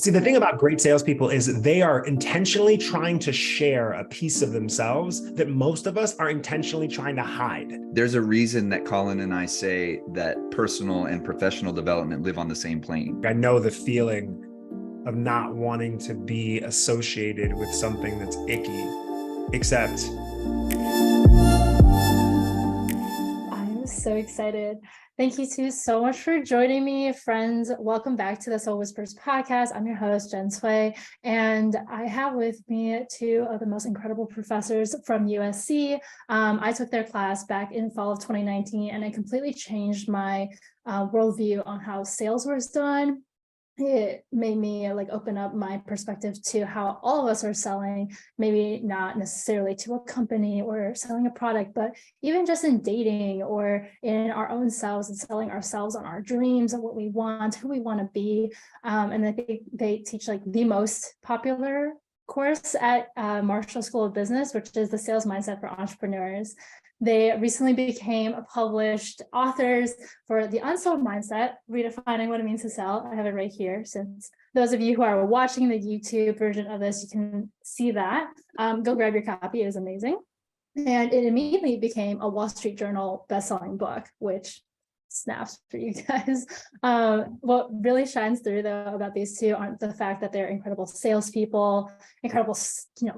See, the thing about great salespeople is they are intentionally trying to share a piece of themselves that most of us are intentionally trying to hide. There's a reason that Colin and I say that personal and professional development live on the same plane. I know the feeling of not wanting to be associated with something that's icky, except I'm so excited. Thank you two so much for joining me, friends. Welcome back to the Soul Whispers podcast. I'm your host, Jen Sway, and I have with me two of the most incredible professors from USC. I took their class back in fall of 2019, and it completely changed my worldview on how sales was done. It made me open up my perspective to how all of us are selling, maybe not necessarily to a company or selling a product, but even just in dating or in our own selves and selling ourselves on our dreams and what we want, who we want to be. And I think they teach the most popular course at Marshall School of Business, which is the Sales Mindset for Entrepreneurs. They recently became published authors for the Unsold Mindset, Redefining What It Means to Sell. I have it right here. Since those of you who are watching the YouTube version of this, you can see that. Go grab your copy. It is amazing. And it immediately became a Wall Street Journal bestselling book, which snaps for you guys. What really shines through though about these two aren't the fact that they're incredible salespeople, incredible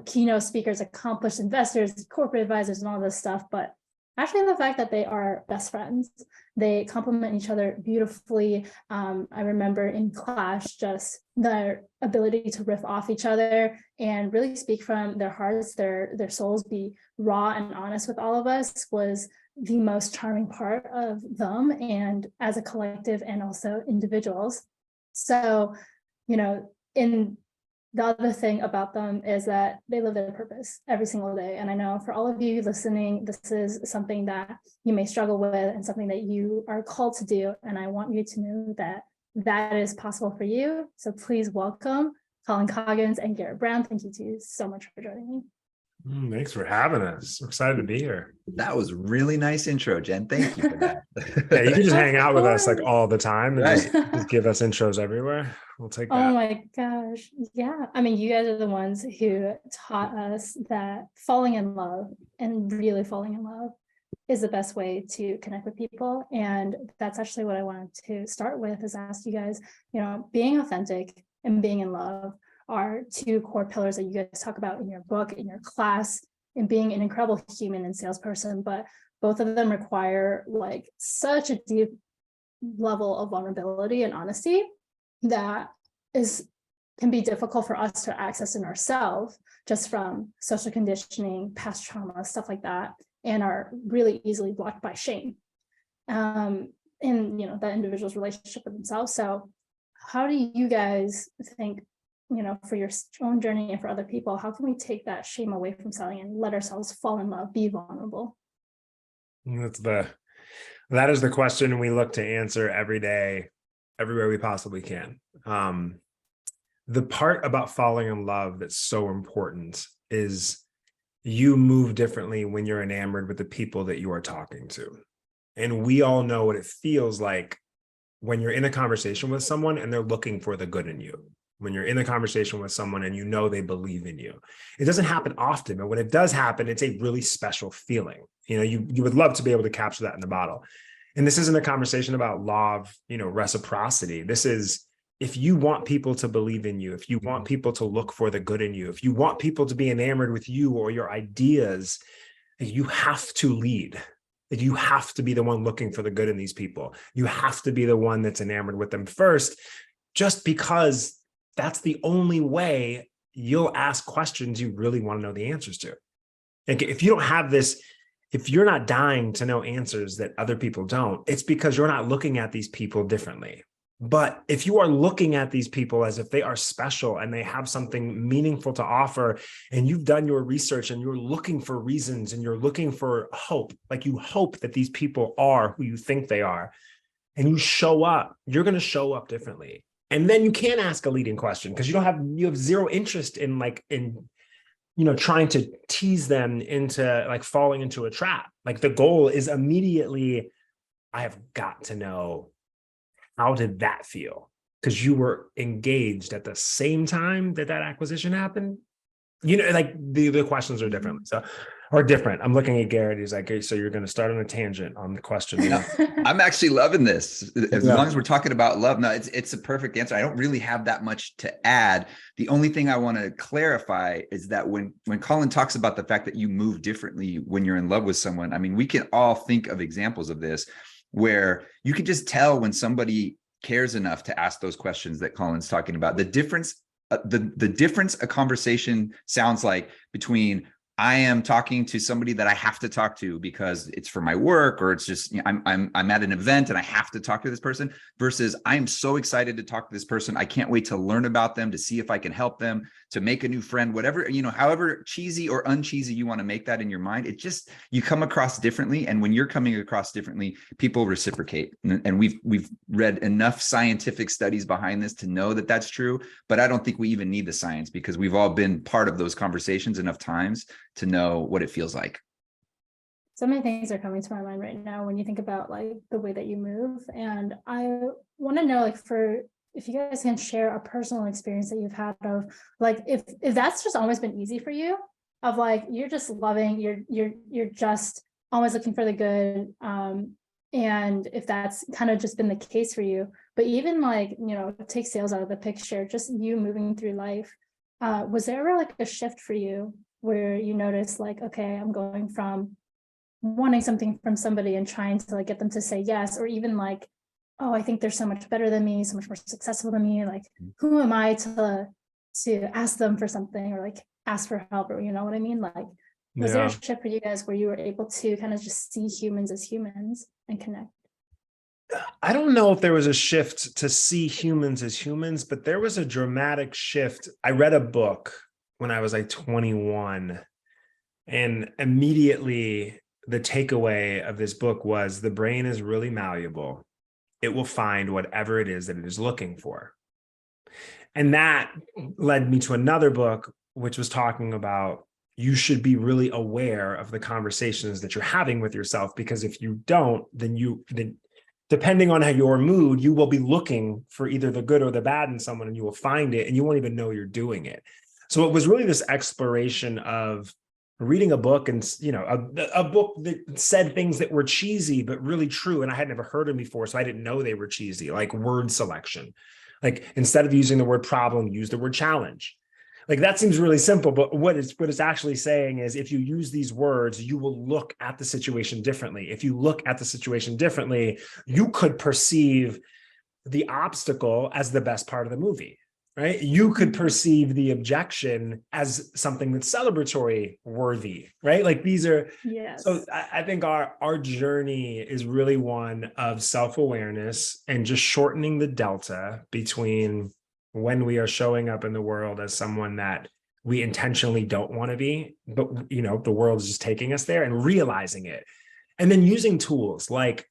keynote speakers, accomplished investors, corporate advisors, and all this stuff, but actually the fact that they are best friends. They complement each other beautifully. I remember in class just their ability to riff off each other and really speak from their hearts, their souls, be raw and honest with all of us was the most charming part of them, and as a collective and also individuals. So, in the other thing about them is that they live their purpose every single day. And I know for all of you listening, this is something that you may struggle with and something that you are called to do. And I want you to know that that is possible for you. So please welcome Colin Coggins and Garrett Brown. Thank you two so much for joining me. Thanks for having us. We're excited to be here. That was a really nice intro, Jen. Thank you for that. Yeah, you can just hang out with us all the time and Right. just give us intros everywhere. We'll take that. Oh my gosh. Yeah. I mean, you guys are the ones who taught us that falling in love and really falling in love is the best way to connect with people. And that's actually what I wanted to start with, is ask you guys, being authentic and being in love are two core pillars that you guys talk about in your book, in your class, and being an incredible human and salesperson. But both of them require such a deep level of vulnerability and honesty that can be difficult for us to access in ourselves just from social conditioning, past trauma, stuff like that, and are really easily blocked by shame in that individual's relationship with themselves. So how do you guys think, for your own journey and for other people, how can we take that shame away from selling and let ourselves fall in love, be vulnerable? That is the question we look to answer every day, everywhere we possibly can. The part about falling in love that's so important is you move differently when you're enamored with the people that you are talking to. And we all know what it feels like when you're in a conversation with someone and they're looking for the good in you. When you're in a conversation with someone and they believe in you. It doesn't happen often, but when it does happen, it's a really special feeling. You would love to be able to capture that in the bottle. And this isn't a conversation about law of, reciprocity. This is, if you want people to believe in you, if you want people to look for the good in you, if you want people to be enamored with you or your ideas, you have to lead. You have to be the one looking for the good in these people. You have to be the one that's enamored with them first, just because that's the only way you'll ask questions you really want to know the answers to. If you don't have this, if you're not dying to know answers that other people don't, it's because you're not looking at these people differently. But if you are looking at these people as if they are special and they have something meaningful to offer, and you've done your research and you're looking for reasons and you're looking for hope, you hope that these people are who you think they are, and you show up, you're going to show up differently. And then you can't ask a leading question because you have zero interest in trying to tease them into falling into a trap. The goal is immediately, I have got to know, how did that feel? because you were engaged at the same time that that acquisition happened? You know, like the questions are different. So, or different. I'm looking at Garrett. He's like, okay, so you're going to start on a tangent on the question. No, I'm actually loving this. As Yeah. long as we're talking about love, no, it's a perfect answer. I don't really have that much to add. The only thing I want to clarify is that when Colin talks about the fact that you move differently when you're in love with someone, I mean, we can all think of examples of this where you can just tell when somebody cares enough to ask those questions that Colin's talking about. The difference a conversation sounds like between I am talking to somebody that I have to talk to because it's for my work, or it's just, you know, I'm at an event and I have to talk to this person, versus I'm so excited to talk to this person. I can't wait to learn about them, to see if I can help them, to make a new friend, whatever, you know, however cheesy or uncheesy you want to make that in your mind. It just, you come across differently. And when you're coming across differently, people reciprocate. And we've read enough scientific studies behind this to know that that's true. But I don't think we even need the science, because we've all been part of those conversations enough times to know what it feels like. So many things are coming to my mind right now when you think about like the way that you move. And I want to know, like, if you guys can share a personal experience that you've had of like, if that's just always been easy for you, of like, you're just loving, you're just always looking for the good. And if that's kind of just been the case for you, but even like, you know, take sales out of the picture, just you moving through life, was there ever like a shift for you where you notice like, okay, I'm going from wanting something from somebody and trying to like get them to say yes, or even like, oh, I think they're so much better than me, so much more successful than me, like who am I to ask them for something, or like ask for help, or you know what I mean? Like, was there a shift for you guys where you were able to kind of just see humans as humans and connect? I don't know if there was a shift to see humans as humans, but there was a dramatic shift. I read a book when I was like 21, and immediately the takeaway of this book was the brain is really malleable. It will find whatever it is that it is looking for. And that led me to another book, which was talking about you should be really aware of the conversations that you're having with yourself, because if you don't, then depending on how your mood, you will be looking for either the good or the bad in someone, and you will find it and you won't even know you're doing it. So it was really this exploration of reading a book, and, you know, a book that said things that were cheesy, but really true. And I had never heard them before, so I didn't know they were cheesy, like word selection. Like, instead of using the word problem, use the word challenge. Like, that seems really simple, but what it's actually saying is, if you use these words, you will look at the situation differently. If you look at the situation differently, you could perceive the obstacle as the best part of the movie, right? You could perceive the objection as something that's celebratory worthy, right? Like, these are, yes. So I think our journey is really one of self-awareness and just shortening the delta between when we are showing up in the world as someone that we intentionally don't want to be, but, you know, the world is just taking us there, and realizing it. And then using tools like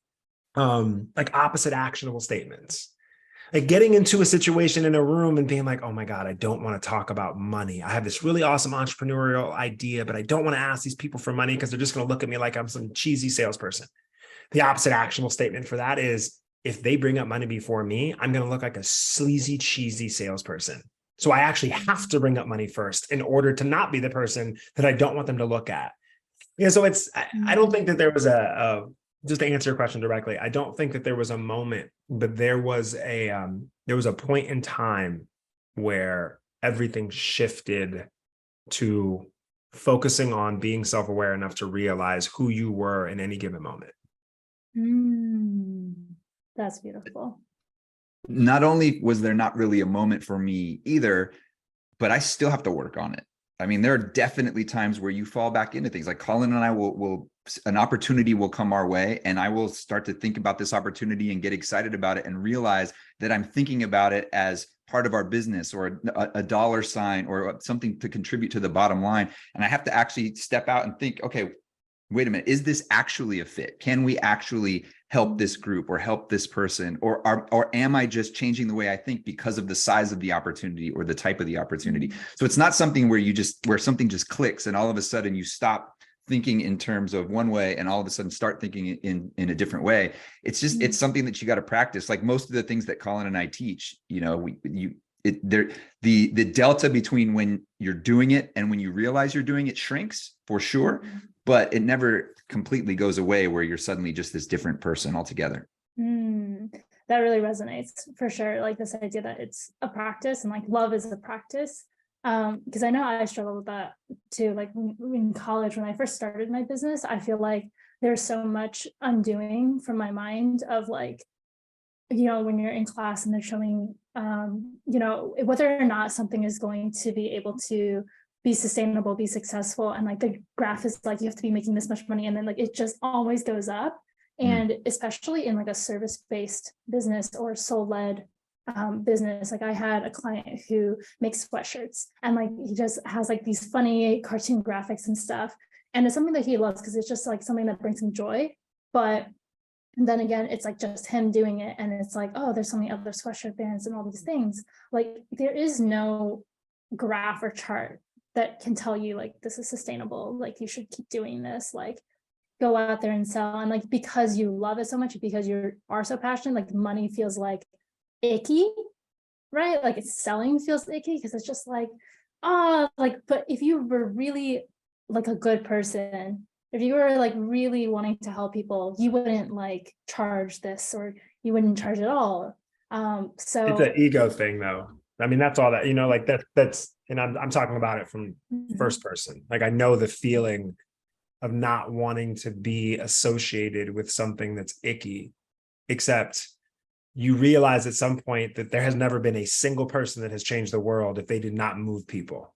opposite actionable statements, like getting into a situation in a room and being like, oh my God, I don't want to talk about money. I have this really awesome entrepreneurial idea, but I don't want to ask these people for money because they're just going to look at me like I'm some cheesy salesperson. The opposite actionable statement for that is, if they bring up money before me, I'm going to look like a sleazy, cheesy salesperson. So I actually have to bring up money first in order to not be the person that I don't want them to look at. Yeah. So I don't think that there was just to answer your question directly, I don't think that there was a moment, but there was a point in time where everything shifted to focusing on being self-aware enough to realize who you were in any given moment. That's beautiful. Not only was there not really a moment for me either, but I still have to work on it. I mean, there are definitely times where you fall back into things. Like Colin and I will an opportunity will come our way, and I will start to think about this opportunity and get excited about it, and realize that I'm thinking about it as part of our business, or a dollar sign, or something to contribute to the bottom line. And I have to actually step out and think, okay, wait a minute, is this actually a fit? Can we actually help this group or help this person? Or am I just changing the way I think because of the size of the opportunity or the type of the opportunity? So it's not something where something just clicks and all of a sudden you stop thinking in terms of one way and all of a sudden start thinking in a different way. It's just, it's something that you got to practice. Like most of the things that Colin and I teach, the delta between when you're doing it and when you realize you're doing it shrinks for sure, but it never completely goes away where you're suddenly just this different person altogether. That really resonates for sure. Like this idea that it's a practice and like love is a practice. Because I know I struggled with that too. Like in college, when I first started my business, I feel like there's so much undoing from my mind of like, when you're in class and they're showing, whether or not something is going to be able to be sustainable, be successful. And like the graph is like, you have to be making this much money. And then like, it just always goes up. And especially in like a service-based business or soul-led business, like I had a client who makes sweatshirts and like he just has like these funny cartoon graphics and stuff. And it's something that he loves because it's just like something that brings him joy. But then again, it's like just him doing it. And it's like, oh, there's so many other sweatshirt brands and all these things. Like there is no graph or chart that can tell you like this is sustainable. Like you should keep doing this. Like go out there and sell. And like, because you love it so much, because you are so passionate, like money feels like icky, right? Like it's selling feels icky because it's just like, but if you were really like a good person, if you were like really wanting to help people, you wouldn't like charge this or you wouldn't charge at all. So it's an ego thing though. I mean, that's all that, like that's, and I'm talking about it from first person. Like I know the feeling of not wanting to be associated with something that's icky, except you realize at some point that there has never been a single person that has changed the world if they did not move people.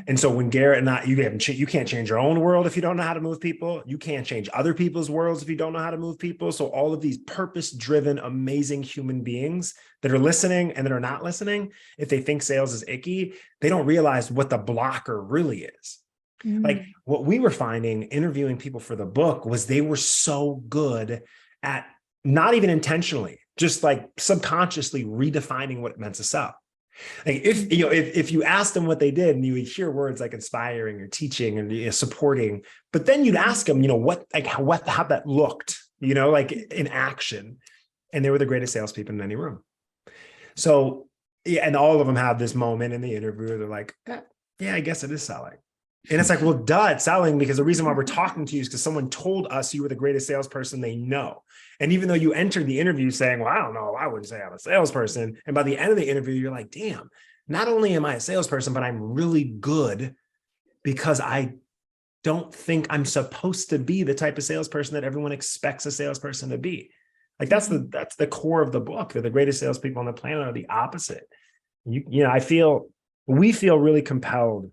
And so when Garrett and I, you can't change your own world if you don't know how to move people. You can't change other people's worlds if you don't know how to move people. So all of these purpose-driven, amazing human beings that are listening and that are not listening, if they think sales is icky, they don't realize what the blocker really is. Like what we were finding interviewing people for the book was they were so good at, not even intentionally, just like subconsciously redefining what it meant to sell. Like if you asked them what they did and you would hear words like inspiring or teaching and supporting, but then you'd ask them, how that looked, like in action, and they were the greatest salespeople in any room. So, and all of them have this moment in the interview. They're like, yeah, I guess it is selling. And it's like, well, duh, it's selling because the reason why we're talking to you is because someone told us you were the greatest salesperson they know. And even though you entered the interview saying, well, I don't know, I wouldn't say I'm a salesperson. And by the end of the interview, you're like, damn, not only am I a salesperson, but I'm really good because I don't think I'm supposed to be the type of salesperson that everyone expects a salesperson to be. Like that's the core of the book. They're the greatest salespeople on the planet are the opposite. We feel really compelled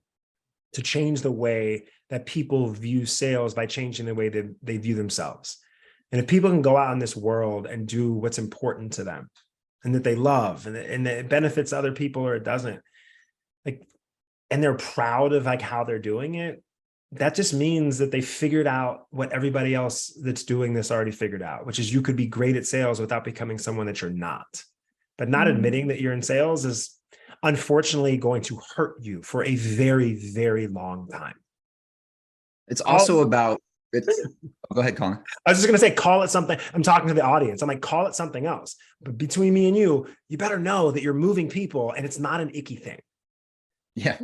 to change the way that people view sales by changing the way that they view themselves. And if people can go out in this world and do what's important to them and that they love and it benefits other people or it doesn't, like, and they're proud of like how they're doing it, that just means that they figured out what everybody else that's doing this already figured out, which is you could be great at sales without becoming someone that you're not. But not admitting that you're in sales is unfortunately going to hurt you for a very, very long time. It's also about, go ahead, Colin. I was just going to say, call it something. I'm talking to the audience. I'm like, call it something else. But between me and you better know that you're moving people and it's not an icky thing. Yeah.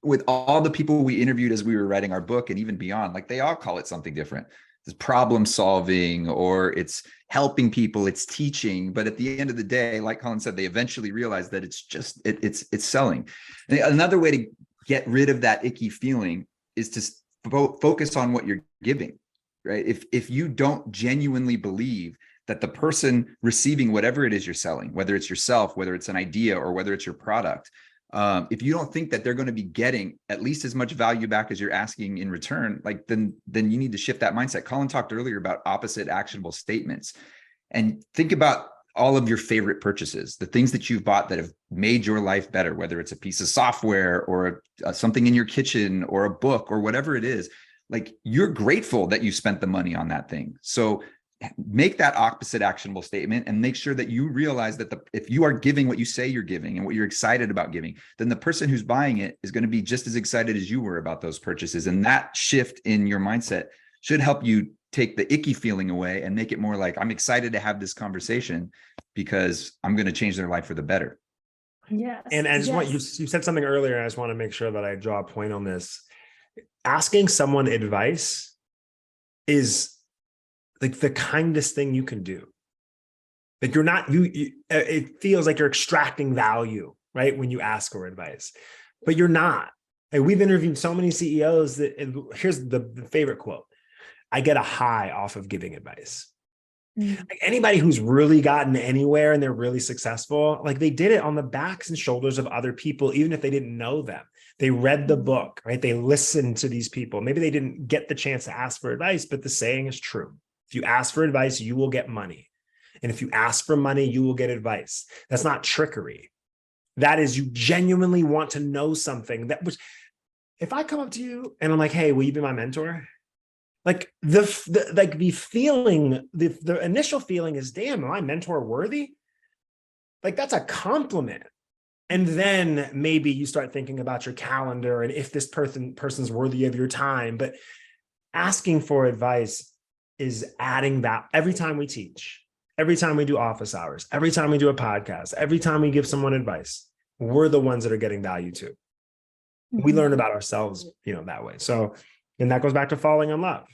With all the people we interviewed as we were writing our book and even beyond, like they all call it something different. It's problem solving or it's helping people, it's teaching. But at the end of the day, like Colin said, they eventually realize that it's just, it's selling. And another way to get rid of that icky feeling is to focus on what you're giving, right? If you don't genuinely believe that the person receiving whatever it is you're selling, whether it's yourself, whether it's an idea or whether it's your product, if you don't think that they're going to be getting at least as much value back as you're asking in return, like then you need to shift that mindset. Colin talked earlier about opposite actionable statements, and think about all of your favorite purchases, the things that you've bought that have made your life better, whether it's a piece of software or something in your kitchen or a book or whatever it is. Like you're grateful that you spent the money on that thing. So make that opposite actionable statement and make sure that you realize that if you are giving what you say you're giving and what you're excited about giving, then the person who's buying it is going to be just as excited as you were about those purchases. And that shift in your mindset should help you take the icky feeling away and make it more like, I'm excited to have this conversation because I'm going to change their life for the better. Yes. And I just want you said something earlier. I just want to make sure that I draw a point on this. Asking someone advice is like the kindest thing you can do. Like it feels like you're extracting value, right? When you ask for advice, but you're not. And we've interviewed so many CEOs that here's the favorite quote. I get a high off of giving advice. Like anybody who's really gotten anywhere and they're really successful, like they did it on the backs and shoulders of other people, even if they didn't know them. They read the book, right? They listened to these people. Maybe they didn't get the chance to ask for advice, but the saying is true. If you ask for advice, you will get money. And if you ask for money, you will get advice. That's not trickery. That is, you genuinely want to know something. If I come up to you and I'm like, hey, will you be my mentor? Like the feeling, the initial feeling is, damn, am I mentor worthy? Like that's a compliment. And then maybe you start thinking about your calendar and if this person's worthy of your time. But asking for advice is adding that every time we teach, every time we do office hours, every time we do a podcast, every time we give someone advice, we're the ones that are getting value too. We learn about ourselves, that way. So, and that goes back to falling in love.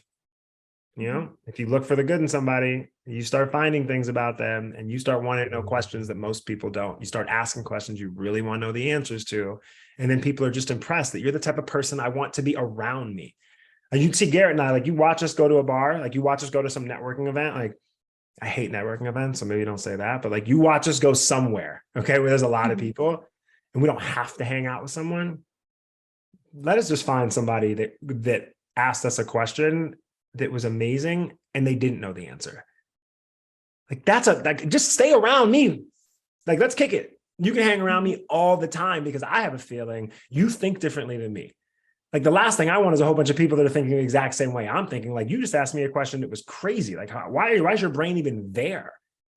If you look for the good in somebody, you start finding things about them and you start wanting to know questions that most people don't. You start asking questions you really want to know the answers to. And then people are just impressed that you're the type of person I want to be around me. And you see Garrett and I, like you watch us go to a bar, like you watch us go to some networking event. Like I hate networking events, so maybe don't say that, but like you watch us go somewhere, okay, where there's a lot of people and we don't have to hang out with someone. Let us just find somebody that asked us a question that was amazing and they didn't know the answer. Like just stay around me. Like, let's kick it. You can hang around me all the time because I have a feeling you think differently than me. Like the last thing I want is a whole bunch of people that are thinking the exact same way I'm thinking. Like you just asked me a question that was crazy. Like why is your brain even there?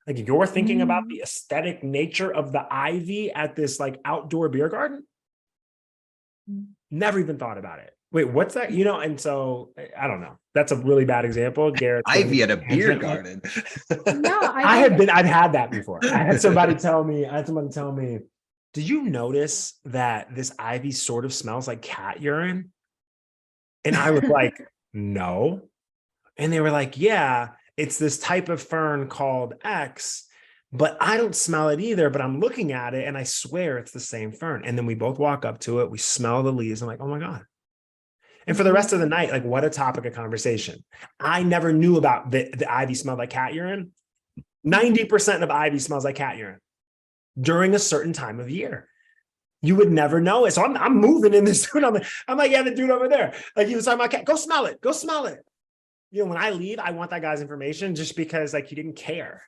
Like you're thinking about the aesthetic nature of the ivy at this like outdoor beer garden? Never even thought about it. Wait, what's that? And so I don't know. That's a really bad example. Garrett. Ivy at a beer garden. No, I've had that before. I had somebody tell me, did you notice that this ivy sort of smells like cat urine? And I was like, no. And they were like, yeah, it's this type of fern called X, but I don't smell it either, but I'm looking at it and I swear it's the same fern. And then we both walk up to it. We smell the leaves. I'm like, oh my God. And for the rest of the night, like what a topic of conversation. I never knew about the ivy smelled like cat urine. 90% of ivy smells like cat urine during a certain time of year. You would never know it. So I'm moving in this dude. I'm like, yeah, the dude over there. Like he was talking about cat. Go smell it. Go smell it. When I leave, I want that guy's information just because like he didn't care.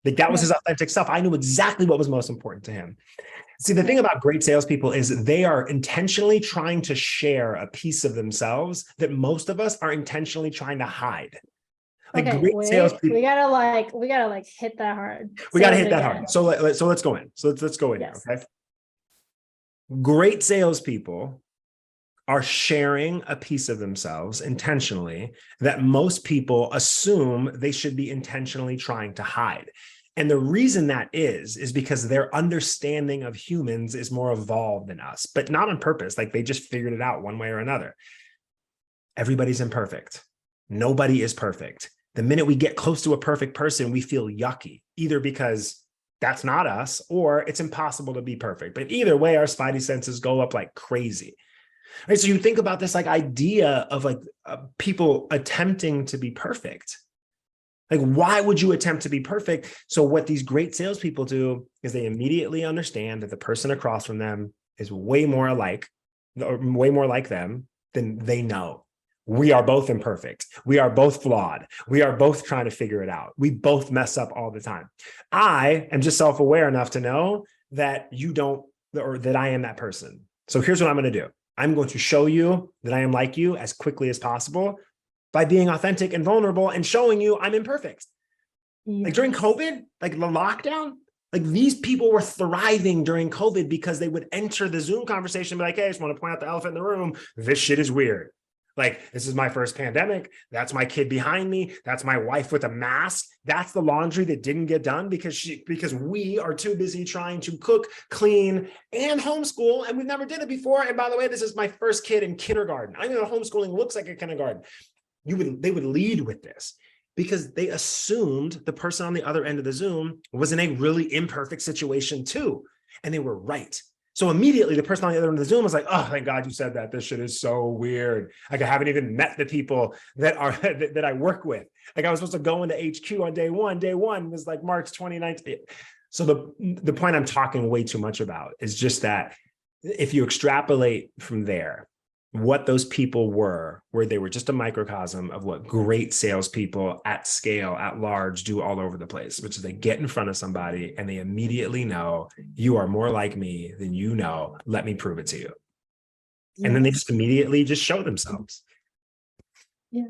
Like that was his authentic self. I knew exactly what was most important to him. See, the thing about great salespeople is they are intentionally trying to share a piece of themselves that most of us are intentionally trying to hide. Like great salespeople, we gotta hit that hard. We gotta hit that hard. So let's go in. So let's go in. Yes. Okay. Great salespeople are sharing a piece of themselves intentionally that most people assume they should be intentionally trying to hide. And the reason that is because their understanding of humans is more evolved than us, but not on purpose. Like they just figured it out one way or another. Everybody's imperfect. Nobody is perfect. The minute we get close to a perfect person, we feel yucky, either because that's not us or it's impossible to be perfect. But either way, our spidey senses go up like crazy. Right? So you think about this like idea of like people attempting to be perfect. Like, why would you attempt to be perfect? So what these great salespeople do is they immediately understand that the person across from them is way more alike or way more like them than they know. We are both imperfect. We are both flawed. We are both trying to figure it out. We both mess up all the time. I am just self-aware enough to know that you don't, or that I am that person. So here's what I'm going to do. I'm going to show you that I am like you as quickly as possible by being authentic and vulnerable and showing you I'm imperfect. Like during COVID, like the lockdown, like these people were thriving during COVID because they would enter the Zoom conversation and be like, hey, I just want to point out the elephant in the room. This shit is weird. Like, this is my first pandemic. That's my kid behind me. That's my wife with a mask. That's the laundry that didn't get done because we are too busy trying to cook, clean, and homeschool. And we've never did it before. And by the way, this is my first kid in kindergarten. I know homeschooling looks like a kindergarten. They would lead with this because they assumed the person on the other end of the Zoom was in a really imperfect situation too. And they were right. So immediately the person on the other end of the Zoom was like, oh, thank God you said that. This shit is so weird. Like I haven't even met the people that are that I work with. Like I was supposed to go into HQ on day one was like March 2019. So the point I'm talking way too much about is just that if you extrapolate from there, what those people were, where they were just a microcosm of what great salespeople at scale, at large, do all over the place, which is they get in front of somebody and they immediately know you are more like me than you know. Let me prove it to you. Yes. And then they just immediately just show themselves. Yeah,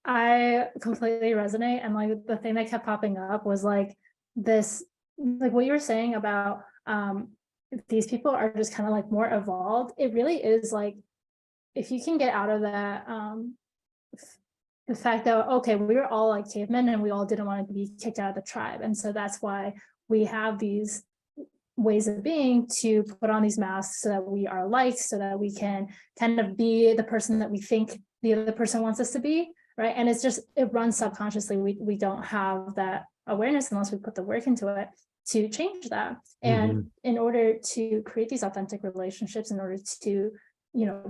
I completely resonate. And like the thing that kept popping up was like this, like what you were saying about these people are just kind of like more evolved. It really is like, if you can get out of that, the fact that, okay, we were all like cavemen and we all didn't want to be kicked out of the tribe. And so that's why we have these ways of being to put on these masks so that we are liked, so that we can kind of be the person that we think the other person wants us to be, right? And it's just, it runs subconsciously. We don't have that awareness unless we put the work into it to change that. And in order to create these authentic relationships, in order to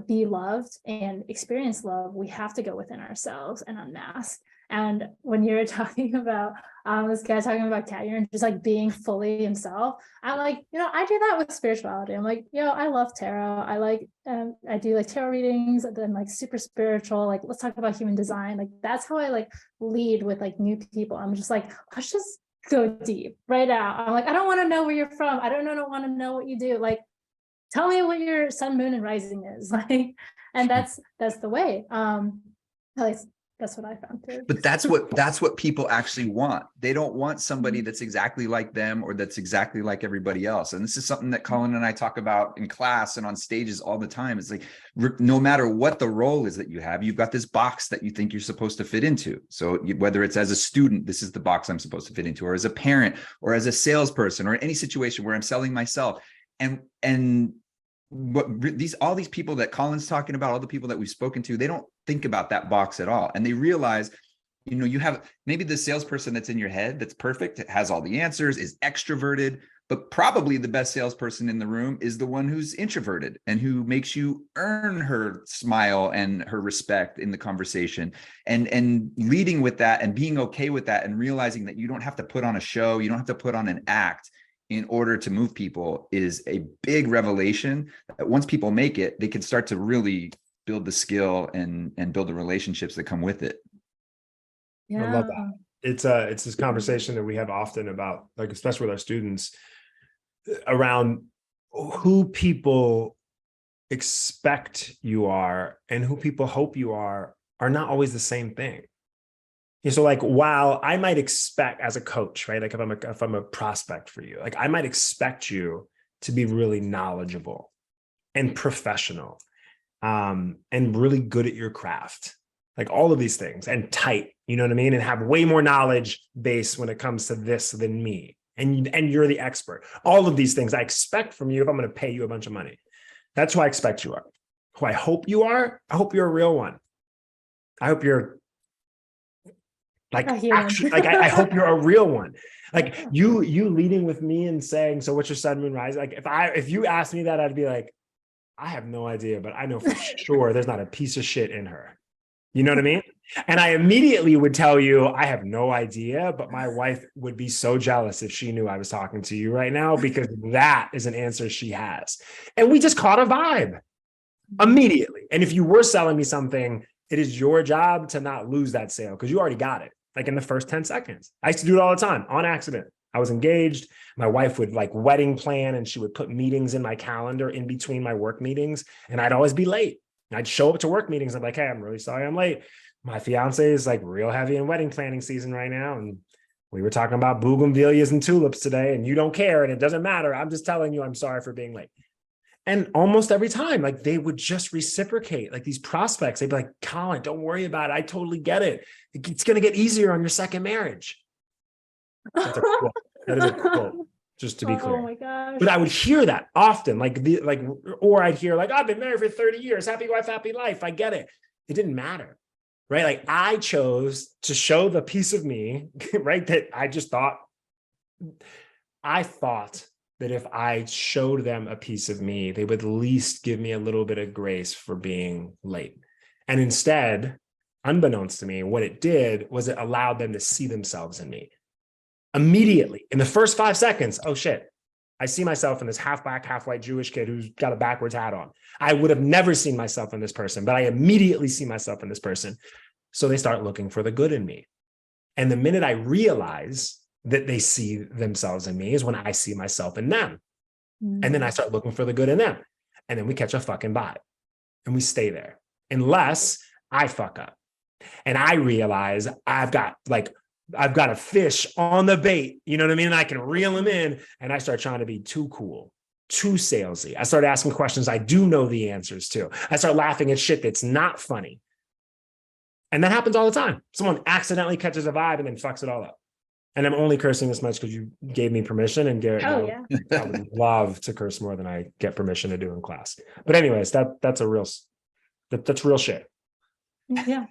be loved and experience love, we have to go within ourselves and unmask. And when you're talking about this guy talking about cat urine, just like being fully himself, I'm like, I do that with spirituality. I'm like, I love tarot. I like, I do like tarot readings, and then like super spiritual, like let's talk about human design. Like that's how I like lead with like new people. I'm just like, let's just go deep right now. I'm like, I don't want to know where you're from. I don't want to know what you do. Like, tell me what your sun, moon, and rising is like, and that's the way. At least that's what I found too. But that's what people actually want. They don't want somebody that's exactly like them or that's exactly like everybody else. And this is something that Colin and I talk about in class and on stages all the time. It's like, no matter what the role is that you have, you've got this box that you think you're supposed to fit into. So whether it's as a student, this is the box I'm supposed to fit into, or as a parent, or as a salesperson, or in any situation where I'm selling myself. And what all these people that Colin's talking about, all the people that we've spoken to, they don't think about that box at all. And they realize, you have maybe the salesperson that's in your head that's perfect, has all the answers, is extroverted, but probably the best salesperson in the room is the one who's introverted and who makes you earn her smile and her respect in the conversation, and leading with that and being okay with that, and realizing that you don't have to put on a show, you don't have to put on an act in order to move people, is a big revelation that once people make it, they can start to really build the skill and build the relationships that come with it. Yeah. I love that. It's this conversation that we have often about, like, especially with our students, around who people expect you are and who people hope you are not always the same thing. So like, while I might expect as a coach, right? Like if I'm a prospect for you, like I might expect you to be really knowledgeable and professional, and really good at your craft, like all of these things, and tight, you know what I mean? And have way more knowledge base when it comes to this than me. And you're the expert. All of these things I expect from you if I'm going to pay you a bunch of money. That's who I expect you are. Who I hope you are. I hope you're a real one. I hope you're like, actually, like I hope you're a real one. Like you leading with me and saying, so what's your sun, moon, rise? Like if you asked me that, I'd be like, I have no idea, but I know for sure there's not a piece of shit in her. You know what I mean? And I immediately would tell you, I have no idea, but my wife would be so jealous if she knew I was talking to you right now, because that is an answer she has. And we just caught a vibe immediately. And if you were selling me something, it is your job to not lose that sale, because you already got it. Like in the first 10 seconds. I used to do it all the time on accident. I was engaged. My wife would like wedding plan, and she would put meetings in my calendar in between my work meetings. And I'd always be late. I'd show up to work meetings. I'm like, hey, I'm really sorry I'm late. My fiance is like real heavy in wedding planning season right now, and we were talking about bougainvilleas and tulips today, and you don't care, and it doesn't matter. I'm just telling you, I'm sorry for being late. And almost every time, like they would just reciprocate, like these prospects, they'd be like, Colin, don't worry about it. I totally get it. It's going to get easier on your second marriage. That's a quote. That is a quote, just to be clear. Oh my gosh. But I would hear that often, or I'd hear like, I've been married for 30 years, happy wife, happy life. I get it. It didn't matter, right? Like I chose to show the piece of me, right? That I thought that if I showed them a piece of me, they would at least give me a little bit of grace for being late. And instead, unbeknownst to me, what it did was it allowed them to see themselves in me. Immediately, in the first 5 seconds, oh shit, I see myself in this half black, half white Jewish kid who's got a backwards hat on. I would have never seen myself in this person, but I immediately see myself in this person. So they start looking for the good in me. And the minute I realize that they see themselves in me is when I see myself in them. And then I start looking for the good in them. And then we catch a fucking vibe and we stay there unless I fuck up. And I realize I've got a fish on the bait, you know what I mean? And I can reel him in, and I start trying to be too cool, too salesy. I start asking questions I do know the answers to. I start laughing at shit that's not funny. And that happens all the time. Someone accidentally catches a vibe and then fucks it all up. And I'm only cursing this much because you gave me permission, and Garrett, yeah. I would love to curse more than I get permission to do in class. But anyways, that's real shit. Yeah.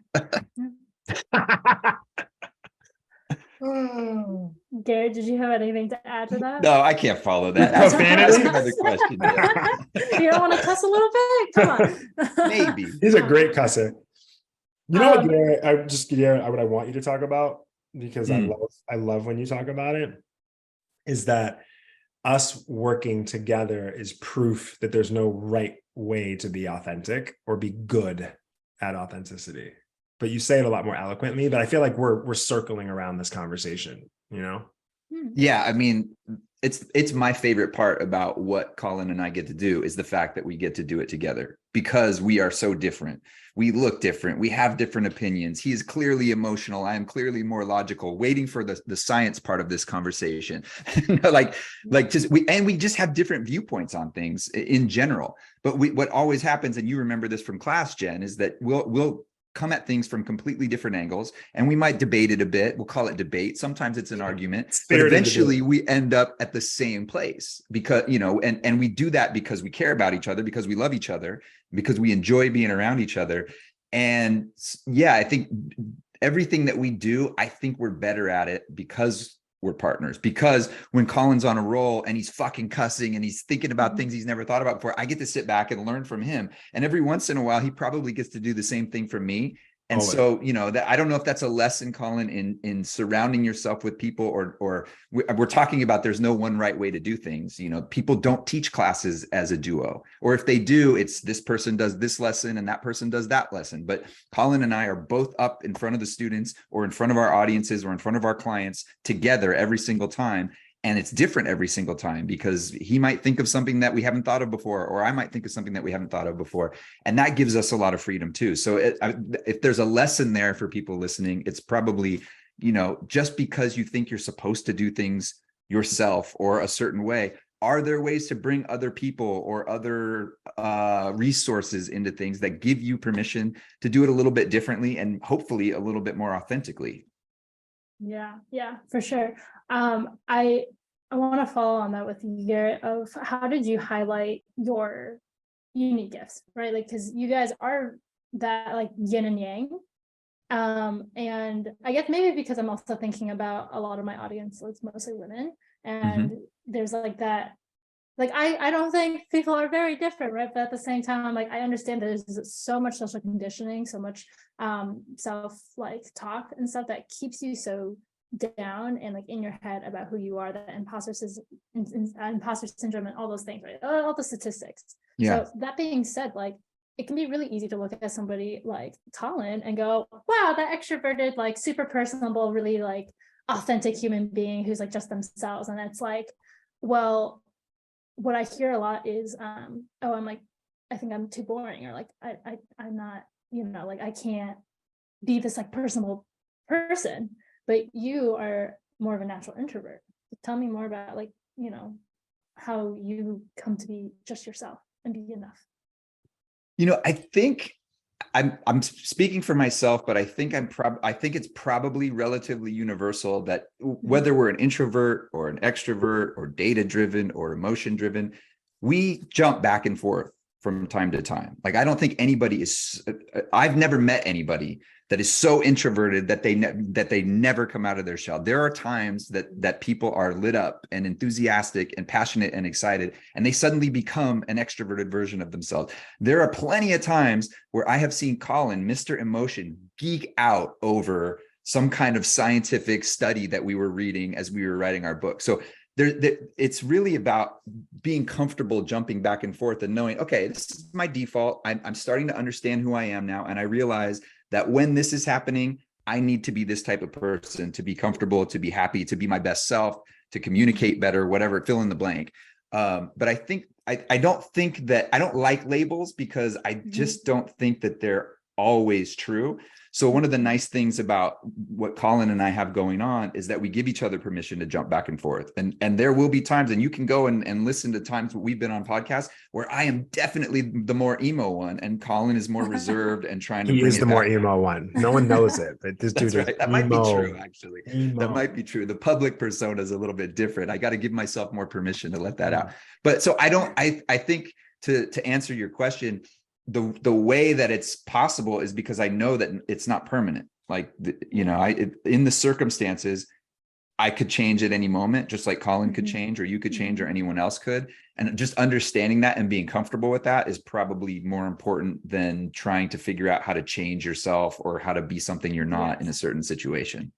Garrett, did you have anything to add to that? No, I can't follow that. Profanity? Ask another question. Yeah. You don't want to cuss a little bit? Come on. Maybe. He's a great cusser. You know what, Garrett, what I want you to talk about, because I love when you talk about it, is that us working together is proof that there's no right way to be authentic or be good at authenticity. But you say it a lot more eloquently, but I feel like we're circling around this conversation, you know? Yeah, I mean, it's my favorite part about what Colin and I get to do is the fact that we get to do it together because we are so different. We look different. We have different opinions. He is clearly emotional. I am clearly more logical, waiting for the science part of this conversation. We just have different viewpoints on things in general. But what always happens, and you remember this from class, Jen, is that we'll come at things from completely different angles, and we might debate it a bit. We'll call it debate. Sometimes it's an argument, but eventually we end up at the same place because, and we do that because we care about each other, because we love each other, because we enjoy being around each other. And yeah, I think everything that we do, I think we're better at it because we're partners. Because when Colin's on a roll and he's fucking cussing and he's thinking about things he's never thought about before, I get to sit back and learn from him. And every once in a while, he probably gets to do the same thing for me. And so, that I don't know if that's a lesson, Colin, in surrounding yourself with people, or we're talking about there's no one right way to do things. People don't teach classes as a duo, or if they do, it's this person does this lesson and that person does that lesson. But Colin and I are both up in front of the students or in front of our audiences or in front of our clients together every single time. And it's different every single time because he might think of something that we haven't thought of before, or I might think of something that we haven't thought of before. And that gives us a lot of freedom too. So if there's a lesson there for people listening, it's probably, just because you think you're supposed to do things yourself or a certain way, are there ways to bring other people or other resources into things that give you permission to do it a little bit differently and hopefully a little bit more authentically? Yeah, for sure. I want to follow on that with you, Garrett, of how did you highlight your unique gifts, right? Like, because you guys are that like yin and yang. And I guess maybe because I'm also thinking about a lot of my audience, so it's mostly women. And there's like that, like, I don't think people are very different, right? But at the same time, like, I understand that there's so much social conditioning, so much self like talk and stuff that keeps you so down and like in your head about who you are, the imposter syndrome and all those things, right? All the statistics. So that being said, like, it can be really easy to look at somebody like Colin and go, wow, that extroverted, like super personable, really like authentic human being who's like just themselves. And it's like, well, what I hear a lot is, I'm like, I think I'm too boring, or like, I'm not, like I can't be this like personable person. But you are more of a natural introvert. Tell me more about like, how you come to be just yourself and be enough. I think I'm speaking for myself, but I think I think it's probably relatively universal that whether we're an introvert or an extrovert or data driven or emotion driven, we jump back and forth from time to time. Like, I don't think I've never met anybody that is so introverted that they never come out of their shell. There are times that people are lit up and enthusiastic and passionate and excited, and they suddenly become an extroverted version of themselves. There are plenty of times where I have seen Colin, Mr. Emotion, geek out over some kind of scientific study that we were reading as we were writing our book. So it's really about being comfortable jumping back and forth and knowing, okay, this is my default. I'm starting to understand who I am now. And I realize that when this is happening, I need to be this type of person to be comfortable, to be happy, to be my best self, to communicate better, whatever, fill in the blank. But I think, I don't like labels because I just don't think that they're always true. So one of the nice things about what Colin and I have going on is that we give each other permission to jump back and forth. And there will be times, and you can go and listen to times we've been on podcasts where I am definitely the more emo one and Colin is more reserved and trying to bring it back. He is the more emo one. No one knows it, but this dude is That might be true, actually. Emo. That might be true. The public persona is a little bit different. I got to give myself more permission to let that out. But so I think to answer your question, the way that it's possible is because I know that it's not permanent. Like, in the circumstances, I could change at any moment, just like Colin could change, or you could change, or anyone else could. And just understanding that and being comfortable with that is probably more important than trying to figure out how to change yourself or how to be something you're not in a certain situation.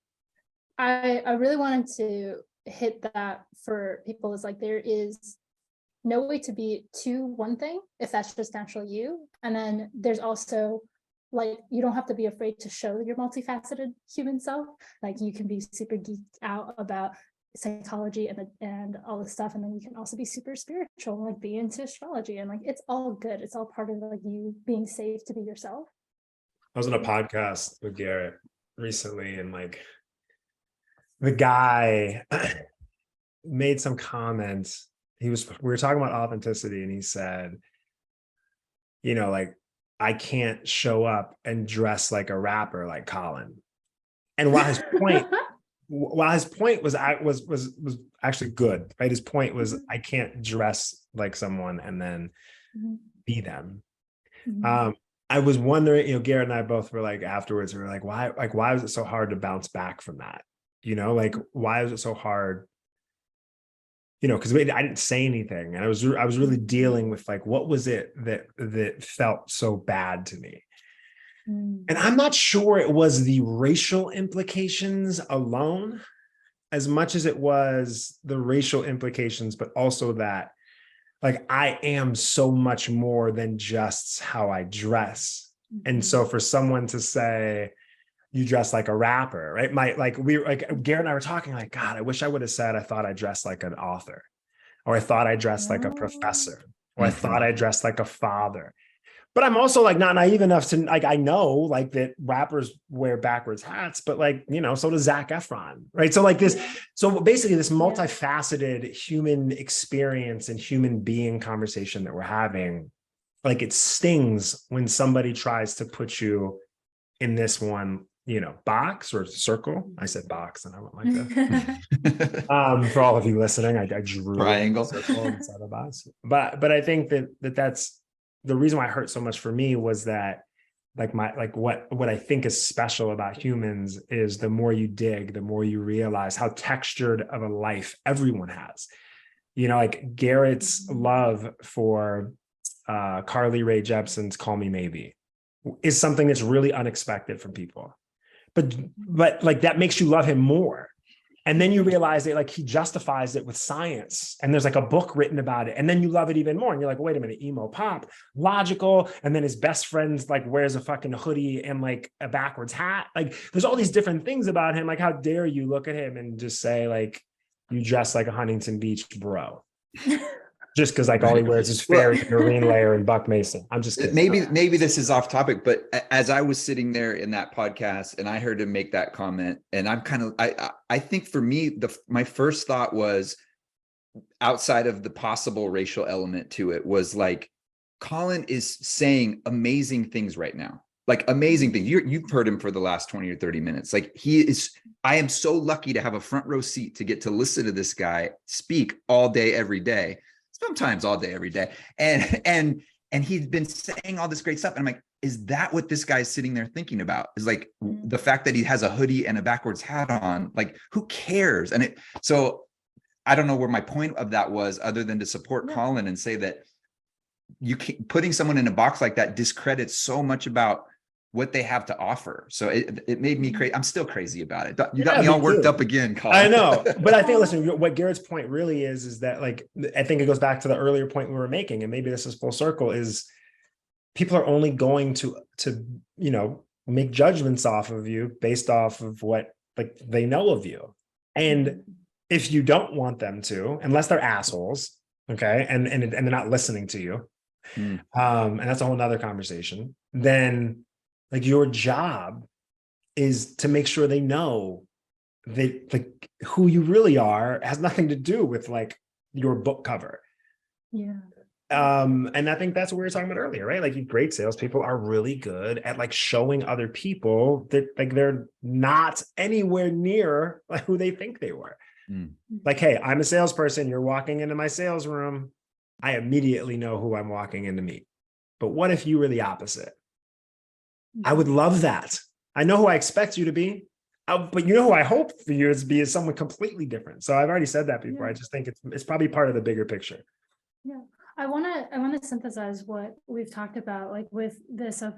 I really wanted to hit that for people, is like, there is no way to be one thing if that's just naturally you. And then there's also, like, you don't have to be afraid to show your multifaceted human self. Like, you can be super geeked out about psychology and all this stuff, and then you can also be super spiritual, like be into astrology, and like it's all good. It's all part of like you being safe to be yourself. I was on a podcast with Garrett recently, and like the guy made some comments. We were talking about authenticity, and he said, like, I can't show up and dress like a rapper like Colin. And while his point was actually good, right? His point was, I can't dress like someone and then be them. I was wondering, Garrett and I both were like, afterwards, we were like, why was it so hard to bounce back from that? Like, why was it so hard? Because I didn't say anything, and I was really dealing with like, what was it that felt so bad to me? And I'm not sure it was the racial implications alone as much as it was the racial implications, but also that, like, I am so much more than just how I dress. And so for someone to say, you dress like a rapper, right? Garrett and I were talking, like, God, I wish I would have said, I thought I dressed like an author, or I thought I dressed like a professor, or I thought I dressed like a father. But I'm also like not naive enough to, like, I know like that rappers wear backwards hats, but like, so does Zac Efron, right? So like this, so basically this multifaceted human experience and human being conversation that we're having, like, it stings when somebody tries to put you in this one, box or circle. I said box, and I went like that. For all of you listening, I drew triangle, a circle inside a box. But I think that's the reason why it hurt so much for me, was that what I think is special about humans is the more you dig, the more you realize how textured of a life everyone has. Like Garrett's love for Carly Rae Jepsen's Call Me Maybe is something that's really unexpected from people. But like, that makes you love him more. And then you realize that, like, he justifies it with science, and there's like a book written about it. And then you love it even more. And you're like, wait a minute, emo pop, logical. And then his best friend like wears a fucking hoodie and like a backwards hat. Like, there's all these different things about him. Like, how dare you look at him and just say, like, you dress like a Huntington Beach bro. just because like all he wears is fairy marine layer and Buck Mason. I'm just kidding. Maybe this is off topic, but as I was sitting there in that podcast and I heard him make that comment, and I'm kind of, I think for me, my first thought was, outside of the possible racial element to it, was like, Colin is saying amazing things right now. Like amazing things. You've heard him for the last 20 or 30 minutes. Like I am so lucky to have a front row seat to get to listen to this guy speak all day, every day, sometimes all day, every day. And he's been saying all this great stuff. And I'm like, is that what this guy's sitting there thinking about? Is like the fact that he has a hoodie and a backwards hat on, like who cares? So I don't know where my point of that was, other than to support Colin and say that putting someone in a box like that discredits so much about what they have to offer. So it made me crazy. I'm still crazy about it. You got me all worked up again, Colin. I know, but I think, listen, what Garrett's point really is that, like, I think it goes back to the earlier point we were making, and maybe this is full circle, is people are only going to make judgments off of you based off of what like they know of you. And if you don't want them to, unless they're assholes, okay, and they're not listening to you, and that's a whole nother conversation, then like your job is to make sure they know that like who you really are has nothing to do with like your book cover. Yeah. And I think that's what we were talking about earlier, right? Like great salespeople are really good at like showing other people that like they're not anywhere near like who they think they were. Like, hey, I'm a salesperson. You're walking into my sales room. I immediately know who I'm walking in to meet. But what if you were the opposite? I would love that. I know who I expect you to be, but you know who I hope for you to be is someone completely different. So I've already said that before. I just think it's probably part of the bigger picture. Yeah, I want to synthesize what we've talked about, like with this of,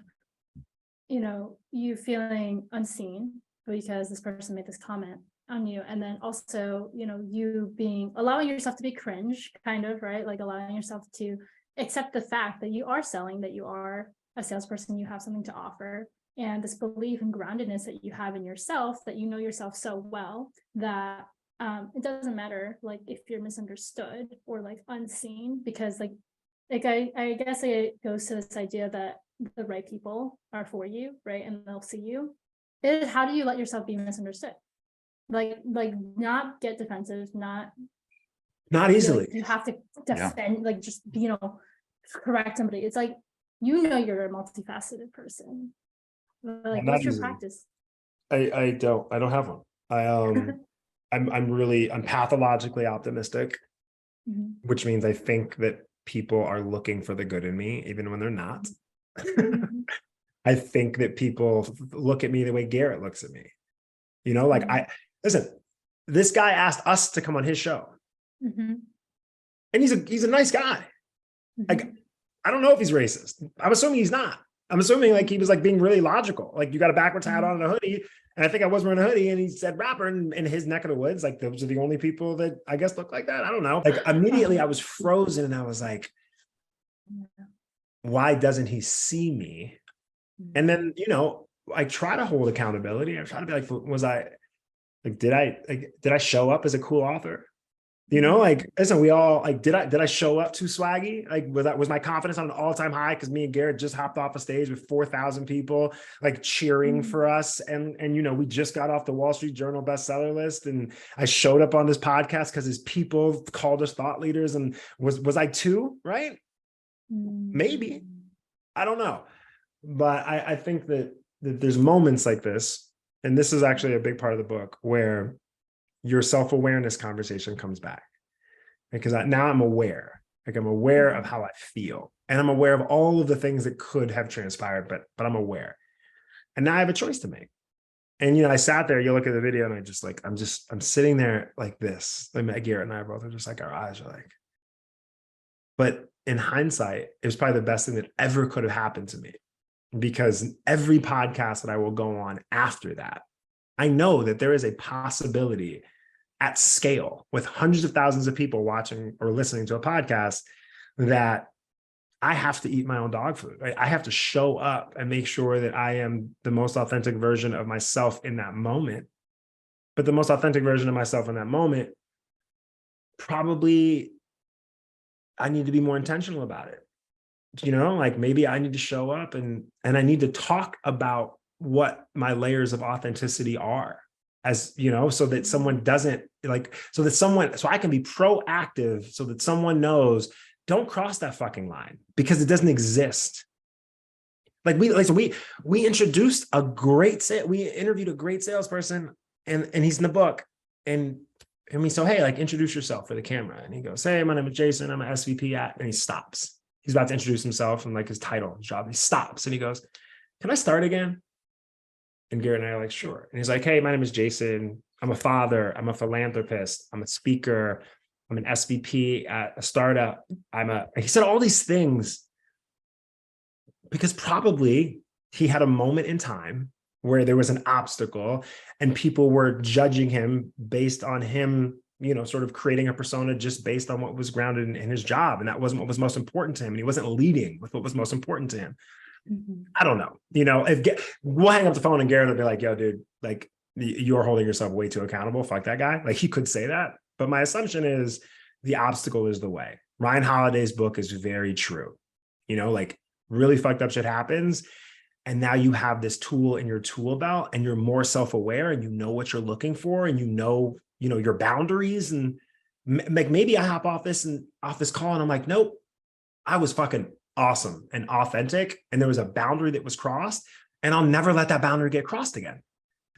you feeling unseen because this person made this comment on you, and then also, you allowing yourself to be cringe, kind of, right? Like allowing yourself to accept the fact that you are selling, that you are a salesperson, you have something to offer, and this belief and groundedness that you have in yourself, that you know yourself so well that it doesn't matter like if you're misunderstood or like unseen, because like I guess it goes to this idea that the right people are for you, right? And they'll see you. How do you let yourself be misunderstood? Like not get defensive, not easily. You have to defend, like just correct somebody. It's like, you're a multifaceted person. Like, what's your practice? I don't have one. I'm pathologically optimistic, which means I think that people are looking for the good in me, even when they're not. I think that people look at me the way Garrett looks at me. Listen, this guy asked us to come on his show, and he's a nice guy. Like, I don't know if he's racist. I'm assuming he's not. I'm assuming like he was like being really logical. Like, you got a backwards hat on and a hoodie. And I think I was wearing a hoodie, and he said rapper in his neck of the woods. Like, those are the only people that I guess look like that. I don't know. Like, immediately I was frozen, and I was like, why doesn't he see me? And then, I try to hold accountability. I try to be like, did I show up as a cool author? Listen, we all like, did I show up too swaggy? Like, was my confidence on an all-time high because me and Garrett just hopped off a stage with 4,000 people like cheering for us, and we just got off the Wall Street Journal bestseller list, and I showed up on this podcast because his people called us thought leaders, and was I too, right? Maybe, I don't know, but I think that there's moments like this, and this is actually a big part of the book, where your self-awareness conversation comes back, because now I'm aware. Like, I'm aware of how I feel, and I'm aware of all of the things that could have transpired, but I'm aware. And now I have a choice to make. And, I sat there, you look at the video, and I'm sitting there like this. Like, Garrett and I both are just like, our eyes are like, but in hindsight, it was probably the best thing that ever could have happened to me, because every podcast that I will go on after that, I know that there is a possibility at scale with hundreds of thousands of people watching or listening to a podcast that I have to eat my own dog food, right? I have to show up and make sure that I am the most authentic version of myself in that moment. But the most authentic version of myself in that moment probably I need to be more intentional about it. Like maybe I need to show up and I need to talk about what my layers of authenticity are, as so that someone doesn't so I can be proactive so that someone knows, don't cross that fucking line, because it doesn't exist. We introduced we interviewed a great salesperson, and he's in the book, and we so, hey, like, introduce yourself for the camera. And he goes, hey, my name is Jason, I'm an SVP at, and he stops. He's about to introduce himself and like his title, his job. He stops and he goes, can I start again? And Garrett and I are like, sure. And he's like, hey, my name is Jason. I'm a father. I'm a philanthropist. I'm a speaker. I'm an SVP at a startup. He said all these things because probably he had a moment in time where there was an obstacle and people were judging him based on him, sort of creating a persona just based on what was grounded in his job. And that wasn't what was most important to him. And he wasn't leading with what was most important to him. Mm-hmm. I don't know. We'll hang up the phone and Garrett will be like, yo, dude, like, you're holding yourself way too accountable. Fuck that guy. Like, he could say that. But my assumption is the obstacle is the way. Ryan Holiday's book is very true. Like, really fucked up shit happens. And now you have this tool in your tool belt and you're more self-aware and you know what you're looking for and your boundaries. And like, maybe I hop off this call and I'm like, nope, I was fucking awesome and authentic. And there was a boundary that was crossed, and I'll never let that boundary get crossed again.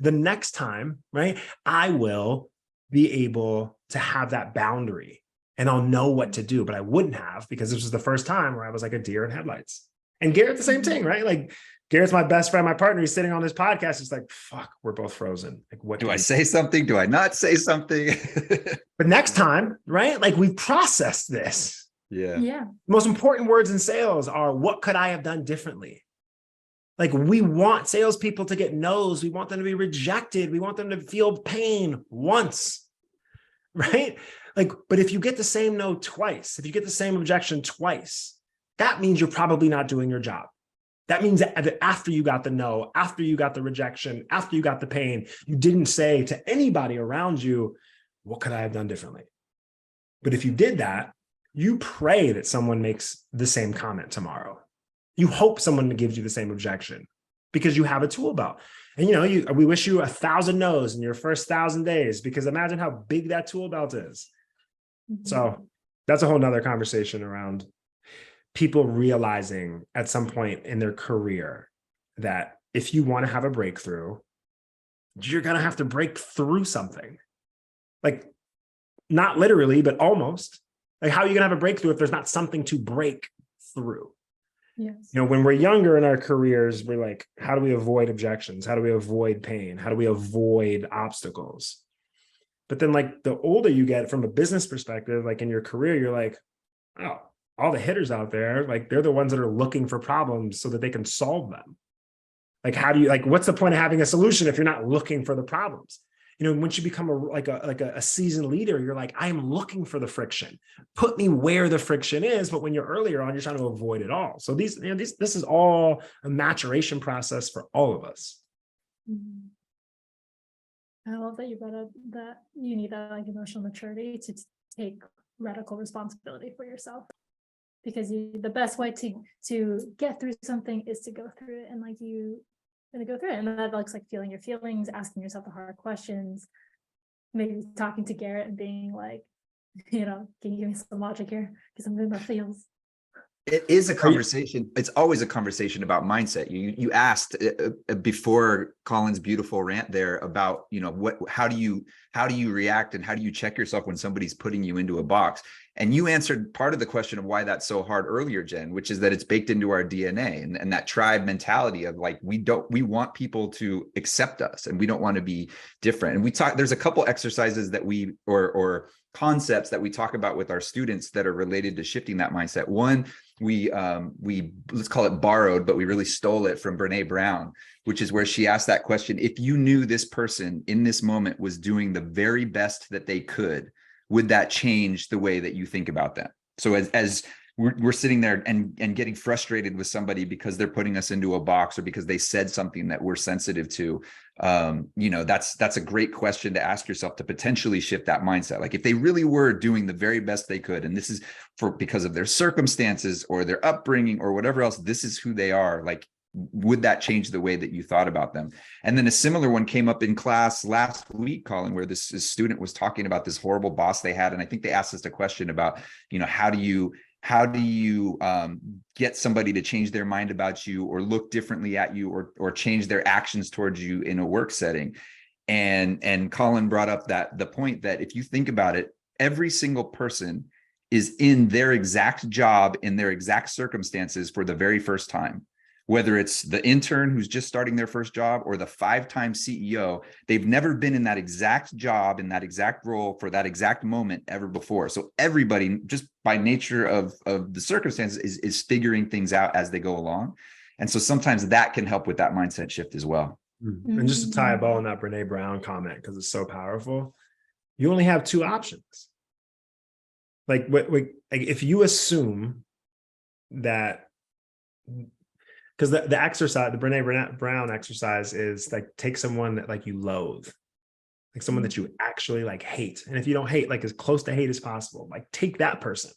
The next time, right, I will be able to have that boundary and I'll know what to do, but I wouldn't have, because this was the first time where I was like a deer in headlights. And Garrett, the same thing, right? Like, Garrett's my best friend, my partner. He's sitting on this podcast. It's like, fuck, we're both frozen. Like, what do I say something? Do I not say something? But next time, right? Like, we've processed this. Yeah. Yeah. The most important words in sales are, what could I have done differently? Like, we want salespeople to get no's. We want them to be rejected. We want them to feel pain once, right? Like, but if you get the same no twice, if you get the same objection twice, that means you're probably not doing your job. That means that after you got the no, after you got the rejection, after you got the pain, you didn't say to anybody around you, what could I have done differently? But if you did that, you pray that someone makes the same comment tomorrow. You hope someone gives you the same objection because you have a tool belt. And we wish you 1,000 no's in your first 1,000 days, because imagine how big that tool belt is. Mm-hmm. So that's a whole nother conversation around people realizing at some point in their career that if you want to have a breakthrough, you're going to have to break through something. Like, not literally, but almost. Like, how are you going to have a breakthrough if there's not something to break through? Yes. When we're younger in our careers, we're like, how do we avoid objections? How do we avoid pain? How do we avoid obstacles? But then, like, the older you get from a business perspective, like in your career, you're like, oh, all the hitters out there, like, they're the ones that are looking for problems so that they can solve them. Like, how do you, like, what's the point of having a solution if you're not looking for the problems? Once you become a seasoned leader, you're like, I am looking for the friction. Put me where the friction is. But when you're earlier on, you're trying to avoid it all. So this is all a maturation process for all of us. Mm-hmm. I love that you brought up that you need that, like, emotional maturity to take radical responsibility for yourself. Because the best way to get through something is to go through it, and like, you going to go through it, and that looks like feeling your feelings, asking yourself the hard questions, maybe talking to Garrett and being like, can you give me some logic here, because I'm in my feels. It is a conversation. It's always a conversation about mindset. You asked before Colin's beautiful rant there about, how do you react and how do you check yourself when somebody's putting you into a box? And you answered part of the question of why that's so hard earlier, Jen, which is that it's baked into our DNA and that tribe mentality of like, we want people to accept us and we don't want to be different. And there's a couple exercises that or concepts that we talk about with our students that are related to shifting that mindset. One, we let's call it borrowed, but we really stole it from Brene Brown, which is where she asked that question: if you knew this person in this moment was doing the very best that they could, would that change the way that you think about them? So as we're sitting there and getting frustrated with somebody because they're putting us into a box or because they said something that we're sensitive to. That's a great question to ask yourself to potentially shift that mindset. Like if they really were doing the very best they could, and this is because of their circumstances or their upbringing or whatever else, this is who they are. Like, would that change the way that you thought about them? And then a similar one came up in class last week, Colin, where this student was talking about this horrible boss they had. And I think they asked us a question about, how do you get somebody to change their mind about you or look differently at you or change their actions towards you in a work setting? And Colin brought up the point that if you think about it, every single person is in their exact job, in their exact circumstances for the very first time. Whether it's the intern who's just starting their first job or the 5-time CEO, they've never been in that exact job, in that exact role for that exact moment ever before. So everybody, just by nature of the circumstances, is figuring things out as they go along. And so sometimes that can help with that mindset shift as well. And just to tie a bow on that Brene Brown comment, because it's so powerful, you only have 2 options. Like if you assume that, because the exercise, the Brene Brown exercise is like, take someone that like you loathe, like someone that you actually like hate. And if you don't hate, like as close to hate as possible, like take that person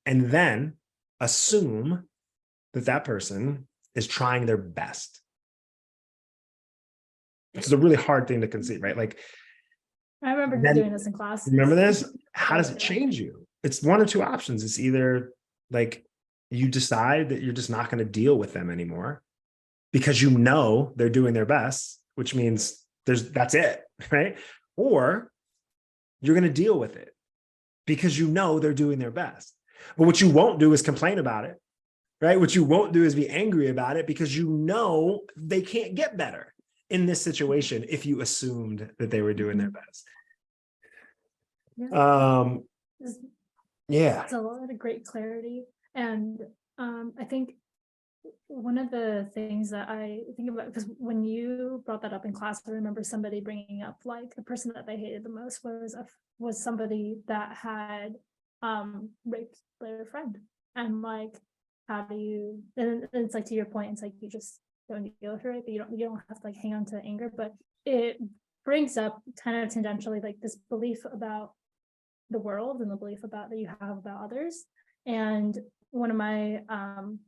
and then assume that person is trying their best. It's a really hard thing to conceive, right? Like, I remember doing this in class. Remember this? How does it change you? It's 1 or 2 options. It's either like, you decide that you're just not going to deal with them anymore because they're doing their best, which means that's it, right? Or you're going to deal with it because they're doing their best. But what you won't do is complain about it, right? What you won't do is be angry about it because they can't get better in this situation if you assumed that they were doing their best. Yeah. It's a lot of great clarity. And I think one of the things that I think about, because when you brought that up in class, I remember somebody bringing up like the person that they hated the most was somebody that had raped their friend. And like, how do you, and it's like, to your point, it's like you just don't deal with it, but you don't have to like hang on to anger, but it brings up kind of tangentially like this belief about the world and the belief that you have about others. And one of my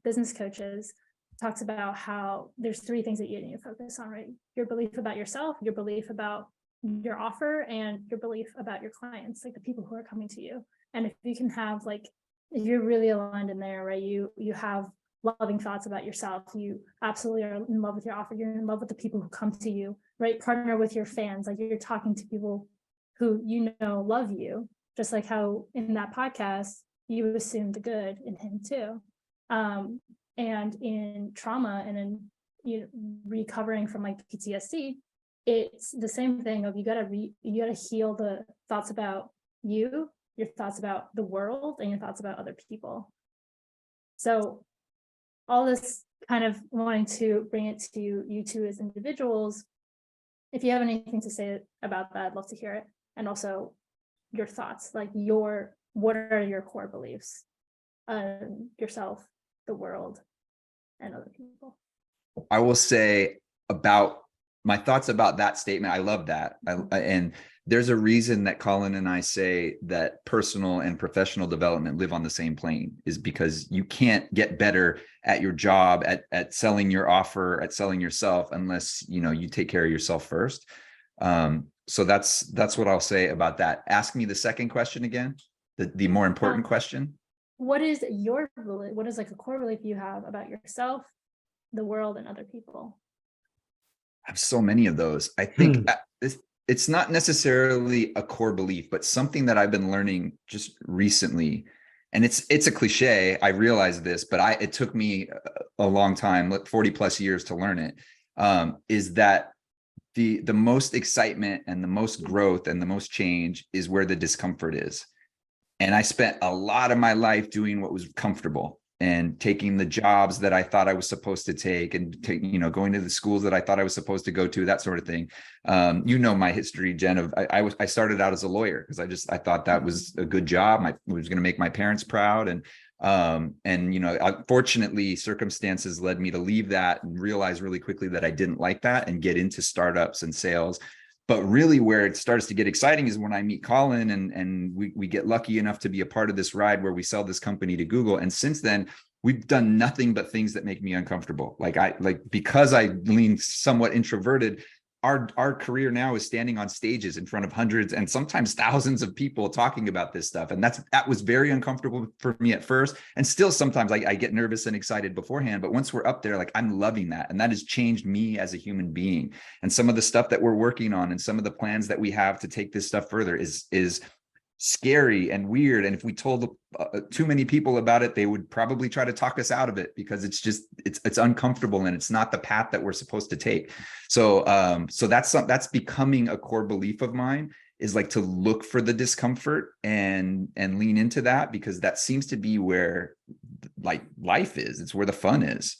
business coaches talks about how there's 3 things that you need to focus on, right? Your belief about yourself, your belief about your offer, and your belief about your clients, like the people who are coming to you. And if you can have like, if you're really aligned in there, right? You have loving thoughts about yourself. You absolutely are in love with your offer. You're in love with the people who come to you, right? Partner with your fans. Like you're talking to people who love you, just like how in that podcast, you assume the good in him too. And in trauma and in recovering from like PTSD, it's the same thing of you gotta heal the thoughts about you, your thoughts about the world, and your thoughts about other people. So all this kind of wanting to bring it to you two as individuals. If you have anything to say about that, I'd love to hear it. And also your thoughts, like what are your core beliefs on yourself, the world, and other people? I will say about my thoughts about that statement. I love that. And there's a reason that Colin and I say that personal and professional development live on the same plane, is because you can't get better at your job, at selling your offer, at selling yourself, unless you take care of yourself first. So that's what I'll say about that. Ask me the second question again, the more important question. What is your belief? What is like a core belief you have about yourself, the world, and other people? I have so many of those. I think it's not necessarily a core belief, but something that I've been learning just recently. And it's a cliche. I realize this, but it took me a long time, 40 plus years to learn it. Is that the most excitement and the most growth and the most change is where the discomfort is. And I spent a lot of my life doing what was comfortable and taking the jobs that I thought I was supposed to take, and going to the schools that I thought I was supposed to go to, that sort of thing. My history, Jen, of I started out as a lawyer because I thought that was a good job. It was going to make my parents proud. And And, unfortunately, circumstances led me to leave that and realize really quickly that I didn't like that and get into startups and sales. But really where it starts to get exciting is when I meet Colin and we get lucky enough to be a part of this ride where we sell this company to Google. And since then, we've done nothing but things that make me uncomfortable. Because I lean somewhat introverted, our career now is standing on stages in front of hundreds and sometimes thousands of people talking about this stuff. And that was very uncomfortable for me at first. And still sometimes I get nervous and excited beforehand, but once we're up there, I'm loving that. And that has changed me as a human being. And some of the stuff that we're working on and some of the plans that we have to take this stuff further is scary and weird. And if we told too many people about it, they would probably try to talk us out of it because it's uncomfortable and it's not the path that we're supposed to take. So that's becoming a core belief of mine, is to look for the discomfort and lean into that, because that seems to be where life is. It's where the fun is.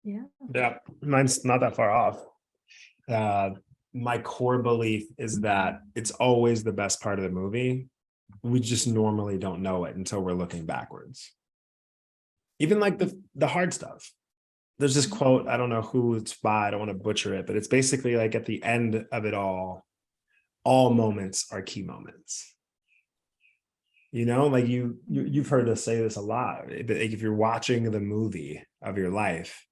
Yeah. Mine's not that far off. My core belief is that it's always the best part of the movie. We just normally don't know it until we're looking backwards. Even the hard stuff. There's this quote, I don't know who it's by, I don't want to butcher it, but it's basically at the end of it all moments are key moments. You've heard us say this a lot, but if you're watching the movie of your life,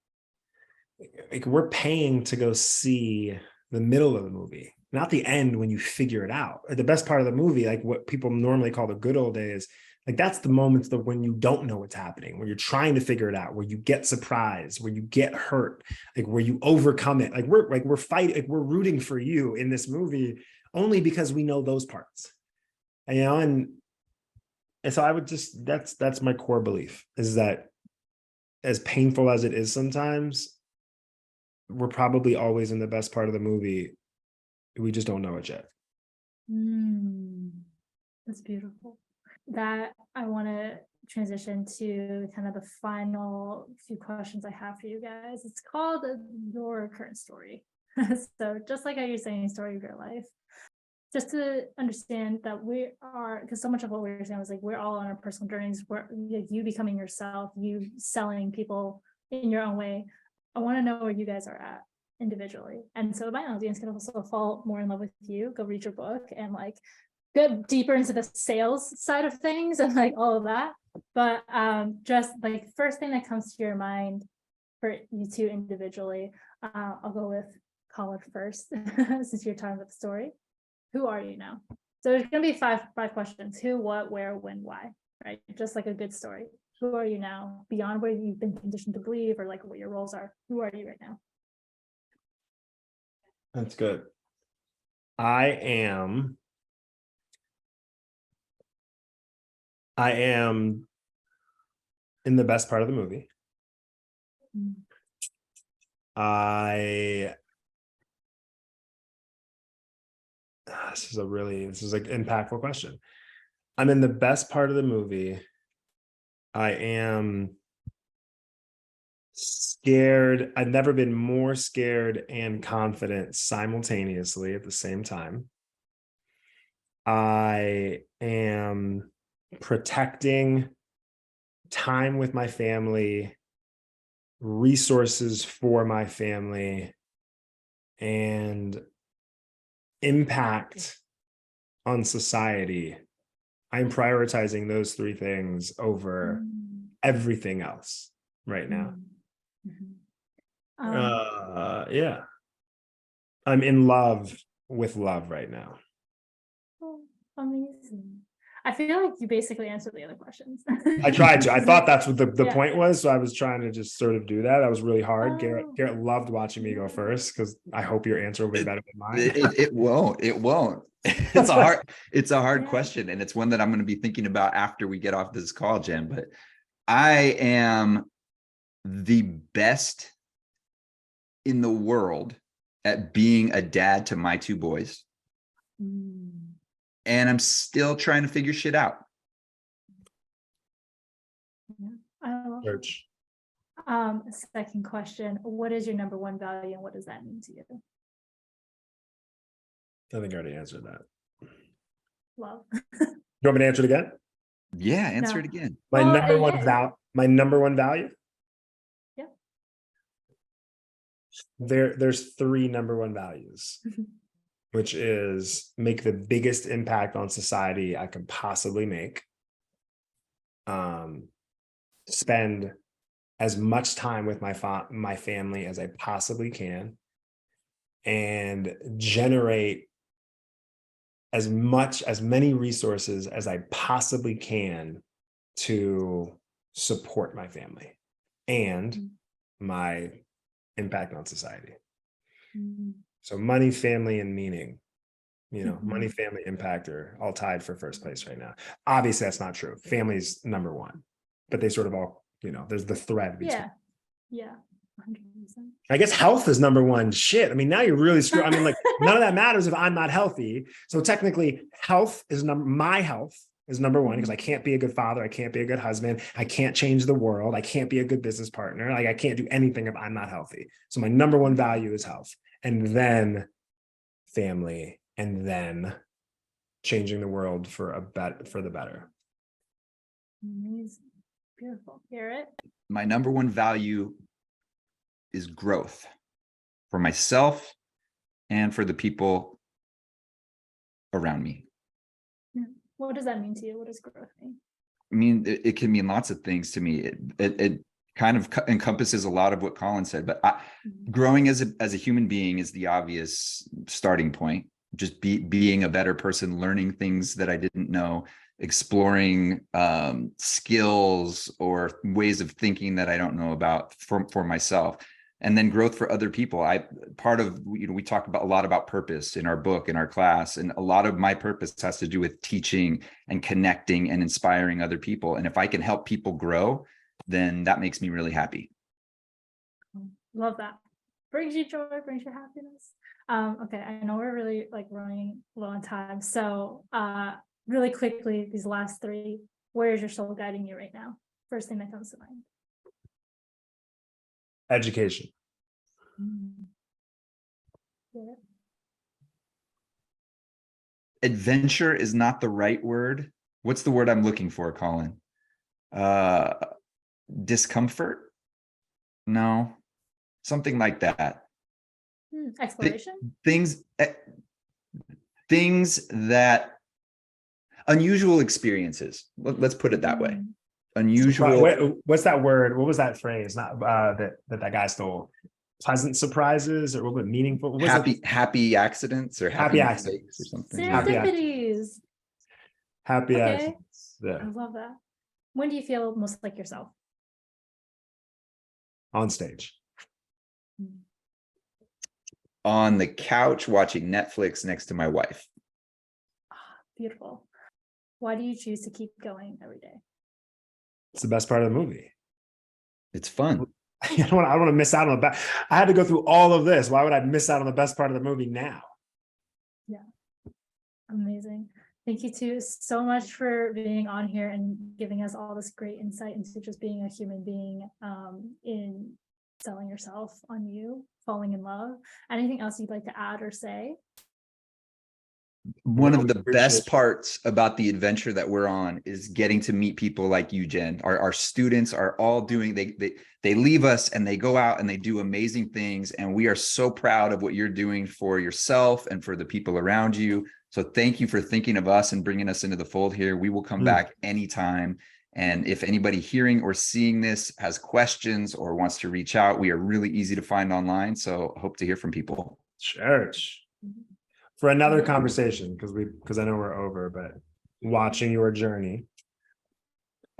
we're paying to go see the middle of the movie, not the end when you figure it out. The best part of the movie, what people normally call the good old days, that's the moments that when you don't know what's happening, when you're trying to figure it out, where you get surprised, where you get hurt, where you overcome it. We're fighting, we're rooting for you in this movie only because we know those parts. And so I would just, that's my core belief, is that as painful as it is sometimes, we're probably always in the best part of the movie. We just don't know it yet. That's beautiful. That I want to transition to kind of the final few questions I have for you guys. It's called your current story. So just like how you're saying, story of your life, just to understand that we are, because so much of what we were saying was we're all on our personal journeys, where you becoming yourself, you selling people in your own way. I want to know where you guys are at individually. And so my audience can also fall more in love with you, go read your book and get deeper into the sales side of things and all of that. But just first thing that comes to your mind for you two individually, I'll go with Colin first, since you're talking about the story. Who are you now? So there's going to be five questions: who, what, where, when, why, right? Just like a good story. Who are you now beyond where you've been conditioned to believe, or what your roles are? Who are you right now? That's good. I am in the best part of the movie. This is an impactful question. I'm in the best part of the movie. I am scared. I've never been more scared and confident simultaneously at the same time. I am protecting time with my family, resources for my family, and impact on society. I'm prioritizing those three things over everything else right now. Yeah. I'm in love with love right now. Oh, amazing. I feel like you basically answered the other questions. I tried to. I thought that's what the point was. So I was trying to just sort of do that. That was really hard. Garrett loved watching me go first, because I hope your answer will be better than mine. It won't. It's a hard question. And it's one that I'm going to be thinking about after we get off this call, Jen. But I am the best in the world at being a dad to my two boys. And I'm still trying to figure shit out. Search. Second question: what is your number one value, and what does that mean to you? I think I already answered that. Love. You want me to answer it again? Yeah, answer No. it again. My Well, number one yeah. my number one value. Yep. There's three number one values, which is make the biggest impact on society I can possibly make. Spend as much time with my family as I possibly can, and generate as many resources as I possibly can to support my family and my impact on society. So money, family, and meaning, money, family, impact are all tied for first place right now. Obviously, that's not true. Family's number one, but they sort of all, there's the thread between. Yeah. 100%. I guess health is number one. Shit. I mean, now you're really screwed. I mean, like, none of that matters if I'm not healthy. So technically, my health is number one, because I can't be a good father. I can't be a good husband. I can't change the world. I can't be a good business partner. Like, I can't do anything if I'm not healthy. So my number one value is health, and then family, and then changing the world for the better. Amazing. Beautiful. Garrett? My number one value is growth for myself and for the people around me. What does that mean to you? What does growth mean? I mean, it can mean lots of things to me. It kind of encompasses a lot of what Colin said, but growing as a human being is the obvious starting point. Just being a better person, learning things that I didn't know, exploring skills or ways of thinking that I don't know about for myself. And then growth for other people. We talk about a lot about purpose in our book, in our class, and a lot of my purpose has to do with teaching and connecting and inspiring other people. And if I can help people grow, then that makes me really happy. Love that. Brings you joy, brings you happiness. Okay, I know we're really running low on time. So really quickly, these last three, where is your soul guiding you right now? First thing that comes to mind. Education. Yeah. Adventure is not the right word. What's the word I'm looking for, Colin? Discomfort? No, something like that. Exploration? Things that unusual experiences. Let's put it that way. Unusual. What's that word? What was that phrase? Not that guy stole. Pleasant surprises, or a little bit meaningful. What was happy accidents, or happy mistakes, or something. Serendipities. Happy accidents. Yeah. I love that. When do you feel most like yourself? On stage. On the couch watching Netflix next to my wife. Beautiful. Why do you choose to keep going every day? It's the best part of the movie. It's fun. I don't want to miss out on the best. I had to go through all of this. Why would I miss out on the best part of the movie now? Yeah. Amazing. Thank you too so much for being on here and giving us all this great insight into just being a human being, in selling yourself on you, falling in love. Anything else you'd like to add or say? One of the best parts about the adventure that we're on is getting to meet people like you, Jen. Our students are all doing, they leave us and they go out and they do amazing things. And we are so proud of what you're doing for yourself and for the people around you. So thank you for thinking of us and bringing us into the fold here. We will come back anytime. And if anybody hearing or seeing this has questions or wants to reach out, we are really easy to find online. So I hope to hear from people. Church. For another conversation, because I know we're over, but watching your journey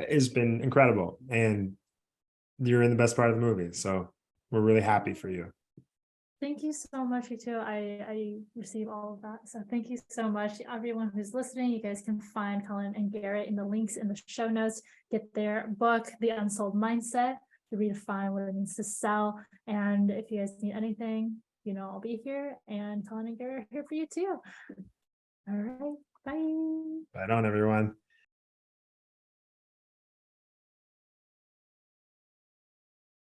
has been incredible, and you're in the best part of the movie. So we're really happy for you. Thank you so much, you too. I receive all of that. So thank you so much. Everyone who's listening, you guys can find Colin and Garrett in the links in the show notes. Get their book, The Unsold Mindset, to redefine what it means to sell. And if you guys need anything, I'll be here, and Colin and Garrett are here for you too. All right. Bye. Bye on, everyone.